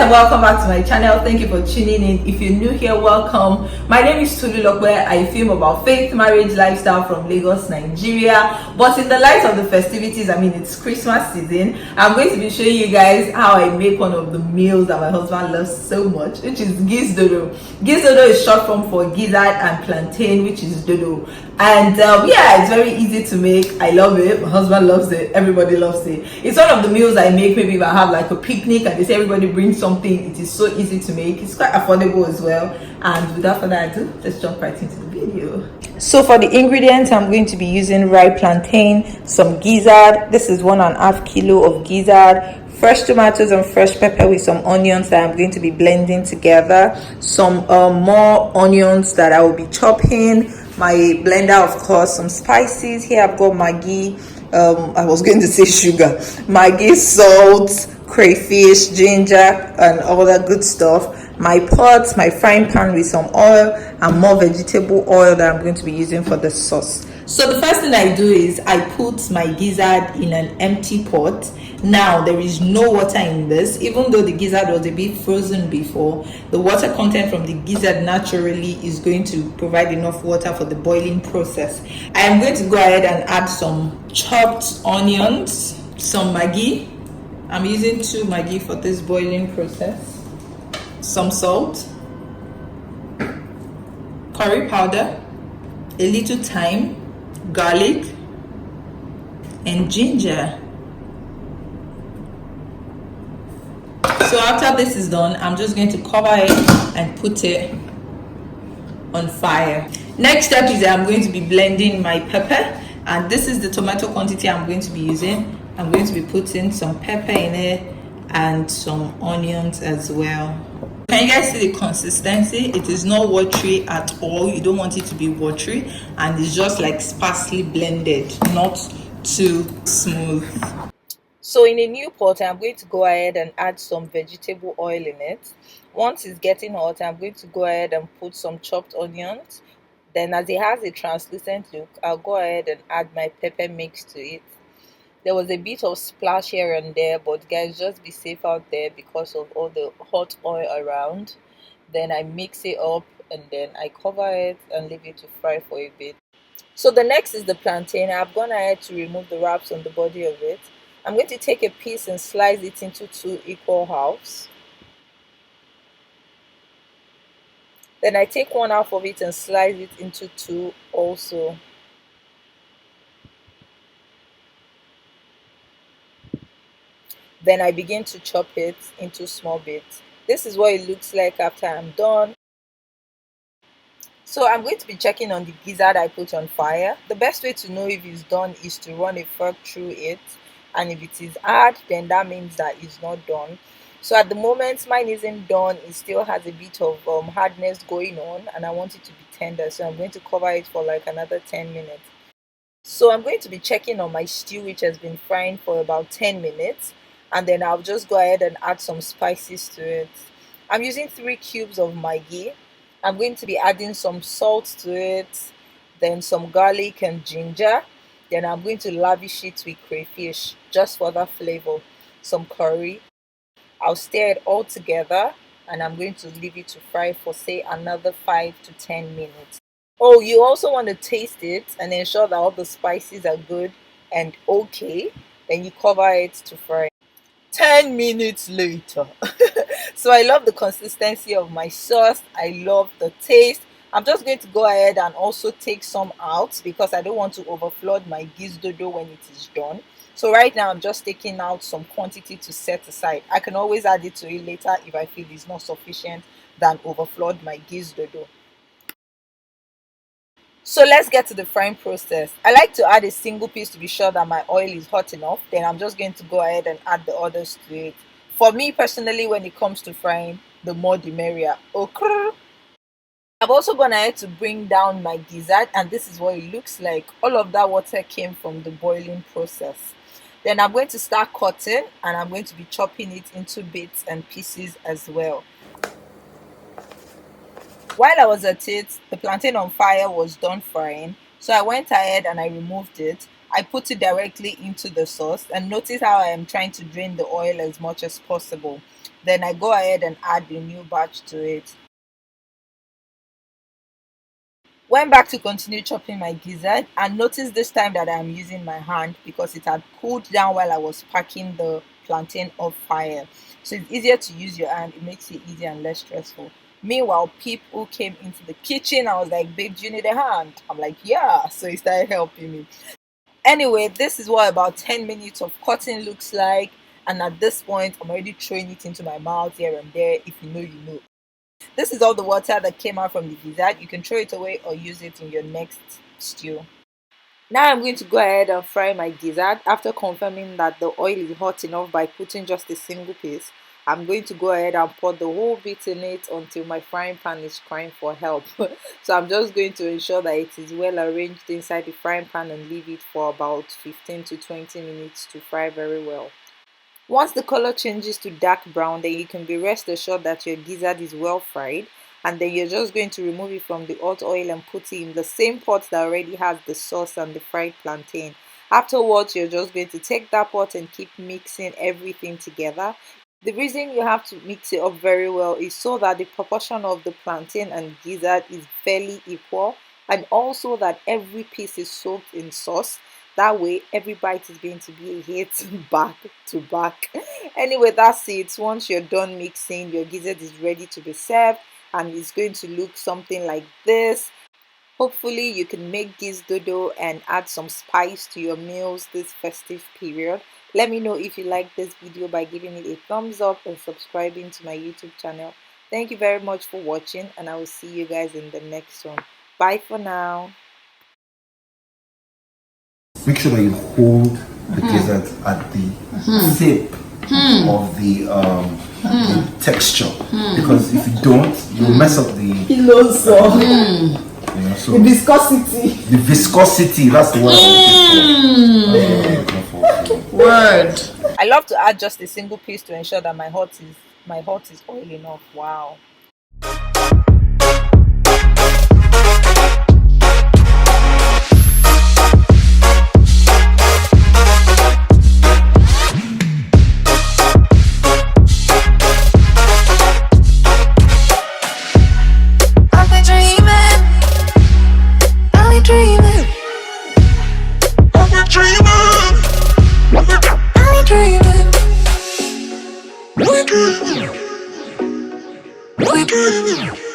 and welcome back to my channel. Thank you for tuning in. If you're new here, welcome. My name is Tolulope. I film about faith, marriage, lifestyle from Lagos, Nigeria. But in the light of the festivities, it's Christmas season, I'm going to be showing you guys how I make one of the meals that my husband loves so much, which is Gizdodo. Gizdodo is short form for gizzard and plantain, which is dodo. And yeah, it's very easy to make. I love it. My husband loves it. Everybody loves it. It's one of the meals I make maybe if I have like a picnic and they say everybody bring something. It is so easy to make. It's quite affordable as well. And without further ado, let's jump right into the video. So for the ingredients, I'm going to be using ripe plantain, some gizzard. This is 1.5 kilo of gizzard, fresh tomatoes and fresh pepper with some onions that I'm going to be blending together, some more onions that I will be chopping, my blender, of course, some spices. Here I've got Maggi, I was going to say sugar, Maggi, salt, crayfish, ginger, and all that good stuff. My pot, my frying pan with some oil and more vegetable oil that I'm going to be using for the sauce. So the first thing I do is I put my gizzard in an empty pot. Now there is no water in this, even though the gizzard was a bit frozen before. The water content from the gizzard naturally is going to provide enough water for the boiling process. I am going to go ahead and add some chopped onions, some Maggi. I'm using 2 Maggi for this boiling process. Some salt, curry powder, a little thyme, garlic, and ginger. So after this is done, I'm just going to cover it and put it on fire. Next step is that I'm going to be blending my pepper, and this is the tomato quantity I'm going to be using. I'm going to be putting some pepper in it and some onions as well. Can you guys see the consistency? It is not watery at all. You don't want it to be watery, and it's just like sparsely blended, not too smooth. So in a new pot, I'm going to go ahead and add some vegetable oil in it. Once it's getting hot, I'm going to go ahead and put some chopped onions. Then as it has a translucent look, I'll go ahead and add my pepper mix to it. There was a bit of splash here and there, but guys, just be safe out there because of all the hot oil around. Then I mix it up and then I cover it and leave it to fry for a bit. So the next is the plantain. I've gone ahead to remove the wraps on the body of it. I'm going to take a piece and slice it into 2 equal halves. Then I take 1 half of it and slice it into 2 also. Then I begin to chop it into small bits. This is what it looks like after I'm done. So I'm going to be checking on the gizzard I put on fire. The best way to know if it's done is to run a fork through it. And if it is hard, then that means that it's not done. So at the moment, mine isn't done. It still has a bit of hardness going on, and I want it to be tender. So I'm going to cover it for like another 10 minutes. So I'm going to be checking on my stew, which has been frying for about 10 minutes. And then I'll just go ahead and add some spices to it. I'm using 3 cubes of Maggi. I'm going to be adding some salt to it, then some garlic and ginger. Then I'm going to lavish it with crayfish just for that flavor, some curry. I'll stir it all together and I'm going to leave it to fry for say another 5 to 10 minutes. Oh, you also want to taste it and ensure that all the spices are good and okay. Then you cover it to fry. 10 minutes later. So I love the consistency of my sauce. I love the taste. I'm just going to go ahead and also take some out because I don't want to overflood my Gizdodo when it is done. So right now I'm just taking out some quantity to set aside. I can always add it to it later if I feel it's not sufficient than overflood my Gizdodo. So let's get to the frying process. I like to add a single piece to be sure that my oil is hot enough. Then I'm just going to go ahead and add the others to it. For me personally, when it comes to frying, the more the merrier. Okay. I've also gone ahead to bring down my gizzard, and this is what it looks like. All of that water came from the boiling process. Then I'm going to start cutting, and I'm going to be chopping it into bits and pieces as well. While I was at it, the plantain on fire was done frying, so I went ahead and I removed it. I put it directly into the sauce, and notice how I am trying to drain the oil as much as possible. Then I go ahead and add the new batch to it. Went back to continue chopping my gizzard, and notice this time that I'm using my hand because it had cooled down while I was packing the plantain off fire. So it's easier to use your hand, it makes it easier and less stressful. Meanwhile, people came into the kitchen. I was like, babe, do you need a hand? I'm like, yeah. So he started helping me. Anyway, this is what about 10 minutes of cutting looks like. And at this point, I'm already throwing it into my mouth here and there. If you know, you know. This is all the water that came out from the gizzard. You can throw it away or use it in your next stew. Now I'm going to go ahead and fry my gizzard. After confirming that the oil is hot enough by putting just a single piece, I'm going to go ahead and pour the whole bit in it until my frying pan is crying for help. So I'm just going to ensure that it is well arranged inside the frying pan and leave it for about 15 to 20 minutes to fry very well. Once the color changes to dark brown, then you can be rest assured that your gizzard is well fried, and then you're just going to remove it from the hot oil and put it in the same pot that already has the sauce and the fried plantain. Afterwards, you're just going to take that pot and keep mixing everything together. The reason you have to mix it up very well is so that the proportion of the plantain and gizzard is fairly equal, and also that every piece is soaked in sauce. That way, every bite is going to be a hit back to back. Anyway, that's it. Once you're done mixing, your gizzard is ready to be served, and it's going to look something like this. Hopefully, you can make Gizdodo and add some spice to your meals this festive period. Let me know if you like this video by giving it a thumbs up and subscribing to my YouTube channel. Thank you very much for watching, and I will see you guys in the next one. Bye for now. Make sure that you hold the gizzard at the tip of the texture, because if you don't, you'll mess up the so The viscosity. The viscosity, that's the word I'm looking for. Word. I love to add just a single piece to ensure that my heart is oil enough. Wow. We're dreaming.